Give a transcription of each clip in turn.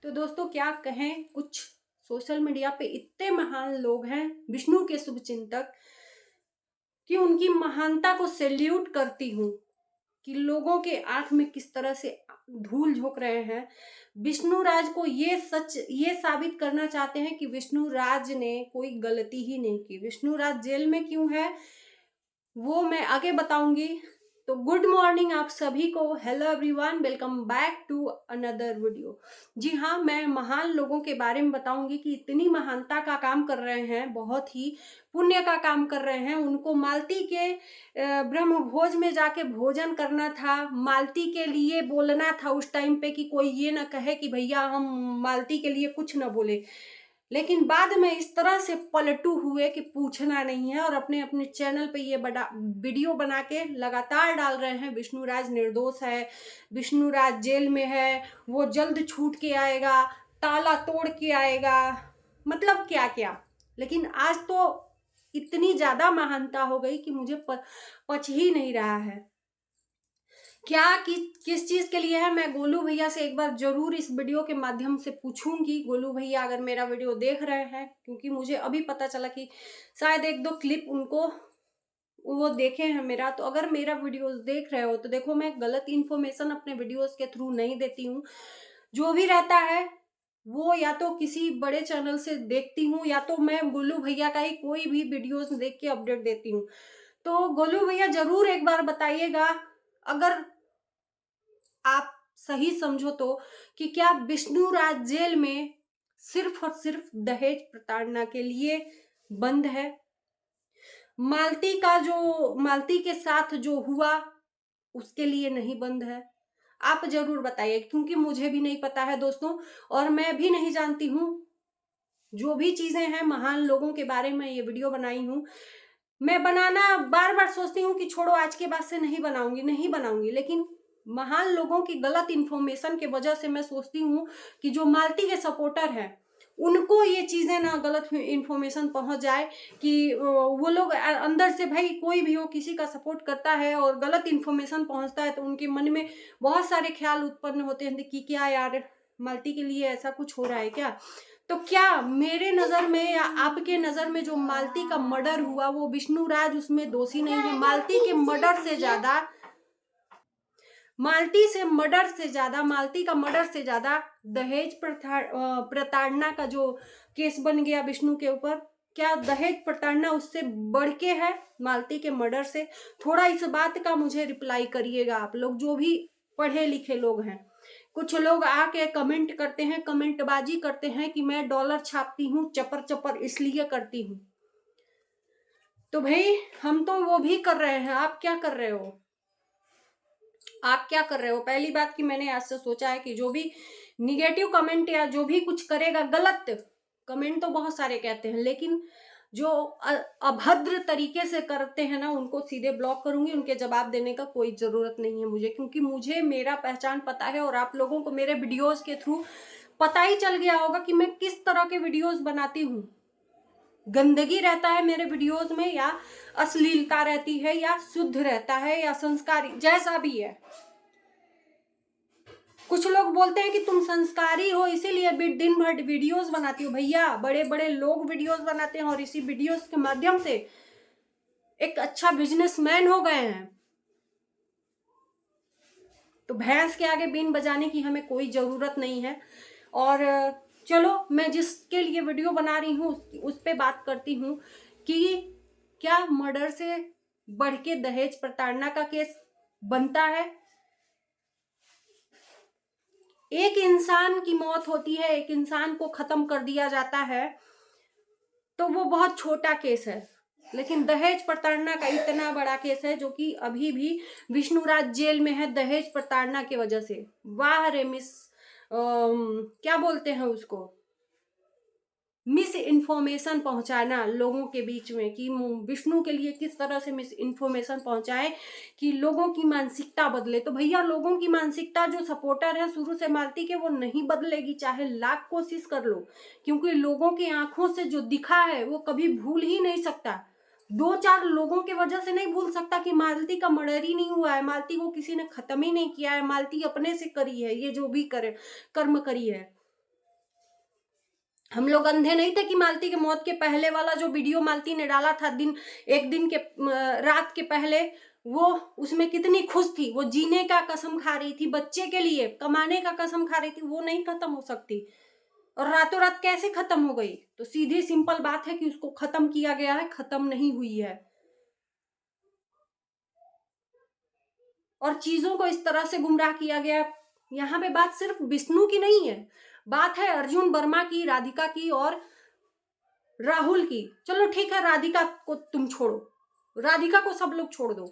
तो दोस्तों क्या कहें, कुछ सोशल मीडिया पे इतने महान लोग हैं विष्णु के शुभचिंतक कि उनकी महानता को सैल्यूट करती हूँ कि लोगों के आंख में किस तरह से धूल झोंक रहे हैं। विष्णु राज को ये साबित करना चाहते हैं कि विष्णु राज ने कोई गलती ही नहीं की। विष्णु राज जेल में क्यों है वो मैं आगे बताऊंगी। तो गुड मॉर्निंग आप सभी को। Hello everyone, welcome back to another video. जी हाँ, मैं महान लोगों के बारे में बताऊंगी कि इतनी महानता का काम कर रहे हैं, बहुत ही पुण्य का काम कर रहे हैं। उनको मालती के ब्रह्म भोज में जाके भोजन करना था, मालती के लिए बोलना था उस टाइम पे कि कोई ये ना कहे कि भैया हम मालती के लिए कुछ ना बोले। लेकिन बाद में इस तरह से पलटू हुए कि पूछना नहीं है, और अपने अपने चैनल पे ये बड़ा वीडियो बना के लगातार डाल रहे हैं विष्णु राज निर्दोष है, विष्णु राज जेल में है, वो जल्द छूट के आएगा, ताला तोड़ के आएगा, मतलब क्या क्या। लेकिन आज तो इतनी ज्यादा महानता हो गई कि मुझे पच ही नहीं रहा है क्या कि किस चीज के लिए है। मैं गोलू भैया से एक बार जरूर इस वीडियो के माध्यम से पूछूंगी। गोलू भैया अगर मेरा वीडियो देख रहे हैं, क्योंकि मुझे अभी पता चला कि शायद एक दो क्लिप उनको वो देखे हैं मेरा, तो अगर मेरा वीडियोस देख रहे हो तो देखो, मैं गलत इन्फॉर्मेशन अपने वीडियोस के थ्रू नहीं देती हूँ। जो भी रहता है वो या तो किसी बड़े चैनल से देखती हूँ, या तो मैं गोलू भैया का ही कोई भी वीडियोस देख के अपडेट देती हूँ। तो गोलू भैया जरूर एक बार बताइएगा, अगर आप सही समझो तो, कि क्या विष्णु राज जेल में सिर्फ और सिर्फ दहेज प्रताड़ना के लिए बंद है? मालती के साथ जो हुआ उसके लिए नहीं बंद है? आप जरूर बताइए, क्योंकि मुझे भी नहीं पता है दोस्तों, और मैं भी नहीं जानती हूँ। जो भी चीजें हैं, महान लोगों के बारे में ये वीडियो बनाई हूँ। मैं बनाना बार बार सोचती हूँ कि छोड़ो, आज के बाद से नहीं बनाऊंगी, लेकिन महान लोगों की गलत इंफॉर्मेशन के वजह से मैं सोचती हूँ कि जो मालती के सपोर्टर हैं उनको ये चीजें ना गलत इंफॉर्मेशन पहुंच जाए कि वो लोग अंदर से, भाई कोई भी हो किसी का सपोर्ट करता है और गलत इंफॉर्मेशन पहुंचता है तो उनके मन में बहुत सारे ख्याल उत्पन्न होते हैं कि क्या यार, मालती के लिए ऐसा कुछ हो रहा है क्या। तो क्या मेरे नजर में या आपके नजर में जो मालती का मर्डर हुआ वो विष्णु राज उसमें दोषी नहीं है? मालती के मर्डर से ज्यादा, मालती का मर्डर से ज्यादा दहेज प्रताड़ना का जो केस बन गया विष्णु के ऊपर, क्या दहेज प्रताड़ना उससे बढ़ के है मालती के मर्डर से? थोड़ा इस बात का मुझे रिप्लाई करिएगा आप लोग, जो भी पढ़े लिखे लोग हैं। कुछ लोग आके कमेंट करते हैं, कमेंटबाजी करते हैं कि मैं डॉलर छापती हूँ, चपर चपर इसलिए करती हूँ। तो भाई हम तो वो भी कर रहे हैं, आप क्या कर रहे हो? पहली बात कि मैंने आज से सोचा है कि जो भी निगेटिव कमेंट या जो भी कुछ करेगा, गलत कमेंट तो बहुत सारे कहते हैं, लेकिन जो अभद्र तरीके से करते हैं ना, उनको सीधे ब्लॉक करूंगी। उनके जवाब देने का कोई जरूरत नहीं है मुझे, क्योंकि मुझे मेरा पहचान पता है, और आप लोगों को मेरे वीडियोस के थ्रू पता ही चल गया होगा कि मैं किस तरह के वीडियोस बनाती हूँ। गंदगी रहता है मेरे वीडियोस में, या अश्लीलता रहती है, या शुद्ध रहता है, या संस्कारी, जैसा भी है। कुछ लोग बोलते हैं कि तुम संस्कारी हो इसीलिए दिन भर वीडियोस बनाती हो। भैया बड़े बड़े लोग वीडियोस बनाते हैं और इसी वीडियोस के माध्यम से एक अच्छा बिजनेसमैन हो गए हैं। तो भैंस के आगे बीन बजाने की हमें कोई जरूरत नहीं है। और चलो, मैं जिसके लिए वीडियो बना रही हूँ उस पे बात करती हूँ कि क्या मर्डर से बढ़ के दहेज प्रताड़ना का केस बनता है? एक इंसान की मौत होती है, एक इंसान को खत्म कर दिया जाता है, तो वो बहुत छोटा केस है। लेकिन दहेज प्रताड़ना का इतना बड़ा केस है, जो कि अभी भी विष्णु राज जेल में है दहेज प्रताड़ना की वजह से। वाह रे क्या बोलते हैं उसको, मिस इन्फॉर्मेशन पहुंचाना लोगों के बीच में, कि विष्णु के लिए किस तरह से मिस इन्फॉर्मेशन पहुंचाए कि लोगों की मानसिकता बदले। तो भैया लोगों की मानसिकता, जो सपोर्टर है शुरू से मालती के, वो नहीं बदलेगी, चाहे लाख कोशिश कर लो, क्योंकि लोगों की आंखों से जो दिखा है वो कभी भूल ही नहीं सकता। दो चार लोगों की वजह से नहीं भूल सकता कि मालती का मर्डर ही नहीं हुआ है, मालती को किसी ने खत्म ही नहीं किया है, मालती अपने से करी है ये जो भी करे कर्म करी है। हम लोग अंधे नहीं थे कि मालती के मौत के पहले वाला जो वीडियो मालती ने डाला था एक दिन के रात के पहले, वो उसमें कितनी खुश थी, वो जीने का कसम खा रही थी, बच्चे के लिए कमाने का कसम खा रही थी, वो नहीं खत्म हो सकती। और रातों रात कैसे खत्म हो गई? तो सीधी सिंपल बात है कि उसको खत्म किया गया है, खत्म नहीं हुई है। और चीजों को इस तरह से गुमराह किया गया। यहाँ पे बात सिर्फ विष्णु की नहीं है, बात है अर्जुन वर्मा की, राधिका की और राहुल की। चलो ठीक है, राधिका को तुम छोड़ो, राधिका को सब लोग छोड़ दो।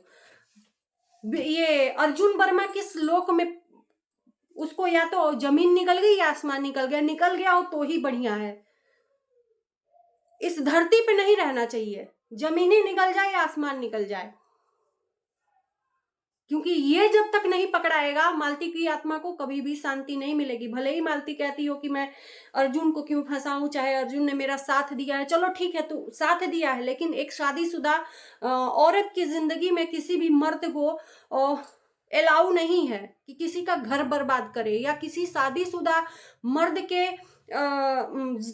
ये अर्जुन वर्मा किस लोक में, उसको या तो जमीन निकल गई या आसमान निकल गया हो तो ही बढ़िया है। इस धरती पे नहीं रहना चाहिए, जमीनी निकल जाए या आसमान निकल जाए, क्योंकि ये जब तक नहीं पकड़ाएगा मालती की आत्मा को कभी भी शांति नहीं मिलेगी। भले ही मालती कहती हो कि मैं अर्जुन को क्यों फंसाऊं, चाहे अर्जुन ने मेरा साथ दिया है, चलो ठीक है तू साथ दिया है, लेकिन एक शादीशुदा औरत की जिंदगी में किसी भी मर्द को अलाउ नहीं है कि किसी का घर बर्बाद करे, या किसी शादीशुदा मर्द के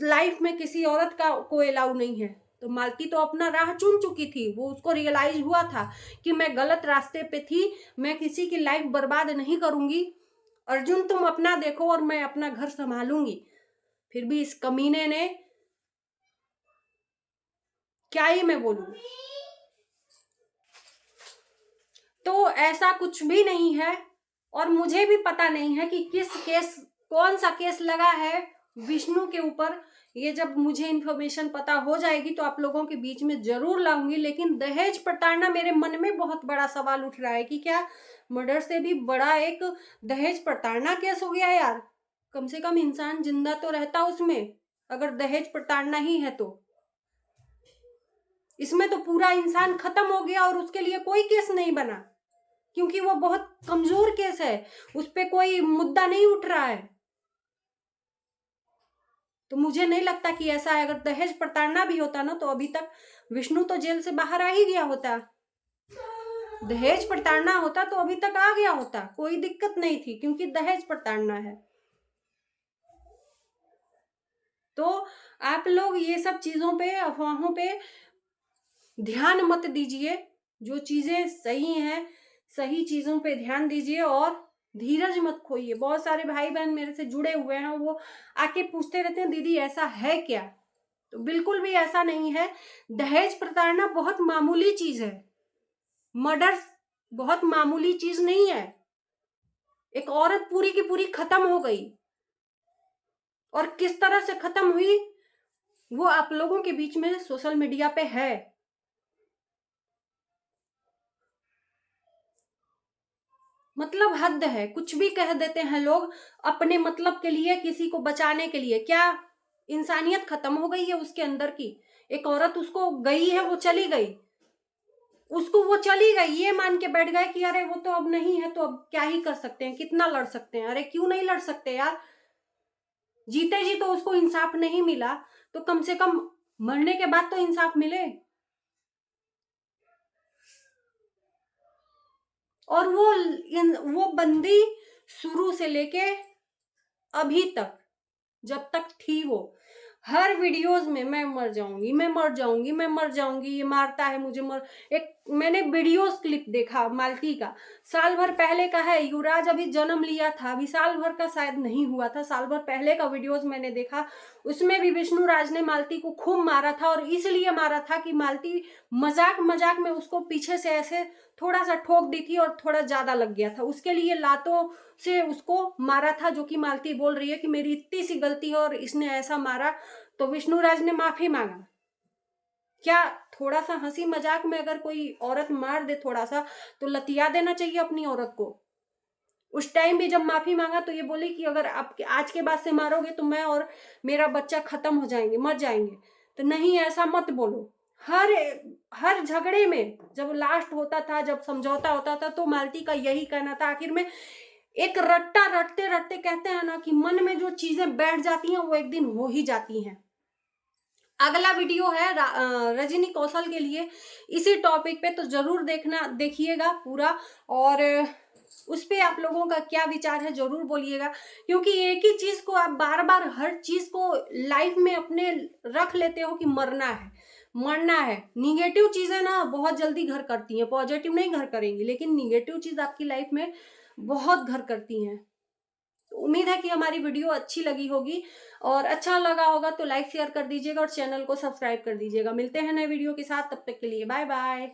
लाइफ में किसी औरत का कोई अलाउ नहीं है। तो मालती तो अपना राह चुन चुकी थी, वो उसको रियलाइज हुआ था कि मैं गलत रास्ते पे थी, मैं किसी की लाइफ बर्बाद नहीं करूंगी। अर्जुन तुम अपना देखो और मैं अपना घर संभालूंगी। फिर भी इस कमीने ने, क्या ही मैं बोलूं। तो ऐसा कुछ भी नहीं है, और मुझे भी पता नहीं है कि कौन सा केस लगा है विष्णु के ऊपर। ये जब मुझे इन्फॉर्मेशन पता हो जाएगी तो आप लोगों के बीच में जरूर लाऊंगी। लेकिन दहेज प्रताड़ना मेरे मन में बहुत बड़ा सवाल उठ रहा है कि क्या मर्डर से भी बड़ा एक दहेज प्रताड़ना केस हो गया यार? कम से कम इंसान जिंदा तो रहता उसमें, अगर दहेज प्रताड़ना ही है तो। इसमें तो पूरा इंसान खत्म हो गया और उसके लिए कोई केस नहीं बना, क्योंकि वो बहुत कमजोर केस है, उस पर कोई मुद्दा नहीं उठ रहा है। तो मुझे नहीं लगता कि ऐसा है। अगर दहेज प्रताड़ना भी होता ना तो अभी तक विष्णु तो जेल से बाहर आ ही गया होता। दहेज प्रताड़ना होता तो अभी तक आ गया होता, कोई दिक्कत नहीं थी, क्योंकि दहेज प्रताड़ना है। तो आप लोग ये सब चीजों पे, अफवाहों पे ध्यान मत दीजिए। जो चीजें सही हैं, सही चीजों पे ध्यान दीजिए और धीरज मत खोइए। बहुत सारे भाई बहन मेरे से जुड़े हुए हैं, वो आके पूछते रहते हैं दीदी ऐसा है क्या? तो बिल्कुल भी ऐसा नहीं है। दहेज प्रताड़ना बहुत मामूली चीज है, मर्डर बहुत मामूली चीज नहीं है। एक औरत पूरी की पूरी खत्म हो गई, और किस तरह से खत्म हुई वो आप लोगों के बीच में सोशल मीडिया पे है। मतलब हद है, कुछ भी कह देते हैं लोग अपने मतलब के लिए, किसी को बचाने के लिए। क्या इंसानियत खत्म हो गई है उसके अंदर की? एक औरत उसको गई है, वो चली गई, उसको वो चली गई, ये मान के बैठ गए कि अरे वो तो अब नहीं है तो अब क्या ही कर सकते हैं, कितना लड़ सकते हैं। अरे क्यों नहीं लड़ सकते यार? जीते जी तो उसको इंसाफ नहीं मिला, तो कम से कम मरने के बाद तो इंसाफ मिले। और वो बंदी शुरू से लेके अभी तक, जब तक थी वो, हर वीडियोस में मैं मर जाऊंगी, मैं मर जाऊंगी, मैं मर जाऊंगी, ये मारता है मुझे, एक मैंने वीडियोस क्लिप देखा मालती का, साल भर पहले का है। युवराज अभी जन्म लिया था, अभी साल भर का शायद नहीं हुआ था, साल भर पहले का वीडियोस मैंने देखा। उसमें भी विष्णु राज ने मालती को खूब मारा था, और इसलिए मारा था कि मालती मजाक मजाक में उसको पीछे से ऐसे थोड़ा सा ठोक दी थी और थोड़ा ज्यादा लग गया था, उसके लिए लातों से उसको मारा था। जो कि मालती बोल रही है कि मेरी इतनी सी गलती है और इसने ऐसा मारा, तो विष्णु राज ने माफी मांगा। क्या थोड़ा सा हंसी मजाक में अगर कोई औरत मार दे थोड़ा सा, तो लतिया देना चाहिए अपनी औरत को? उस टाइम भी जब माफी मांगा तो ये बोली कि अगर आप आज के बाद से मारोगे तो मैं और मेरा बच्चा खत्म हो जाएंगे, मर जाएंगे। तो नहीं, ऐसा मत बोलो। हर हर झगड़े में जब लास्ट होता था, जब समझौता होता था, तो मालती का यही कहना था। आखिर में एक रट्टा रटते रटते कहते हैं ना कि मन में जो चीजें बैठ जाती हैं वो एक दिन हो ही जाती हैं। अगला वीडियो है रजनी कौशल के लिए इसी टॉपिक पे, तो जरूर देखिएगा पूरा। और उस पे आप लोगों का क्या विचार है जरूर बोलिएगा, क्योंकि एक ही चीज को आप बार बार हर चीज को लाइफ में अपने रख लेते हो कि मरना है मरना है। निगेटिव चीजें ना बहुत जल्दी घर करती हैं, पॉजिटिव नहीं घर करेंगी, लेकिन निगेटिव चीज आपकी लाइफ में बहुत घर करती हैं। तो उम्मीद है कि हमारी वीडियो अच्छी लगी होगी, और अच्छा लगा होगा तो लाइक शेयर कर दीजिएगा और चैनल को सब्सक्राइब कर दीजिएगा। मिलते हैं नए वीडियो के साथ, तब तक के लिए बाय बाय।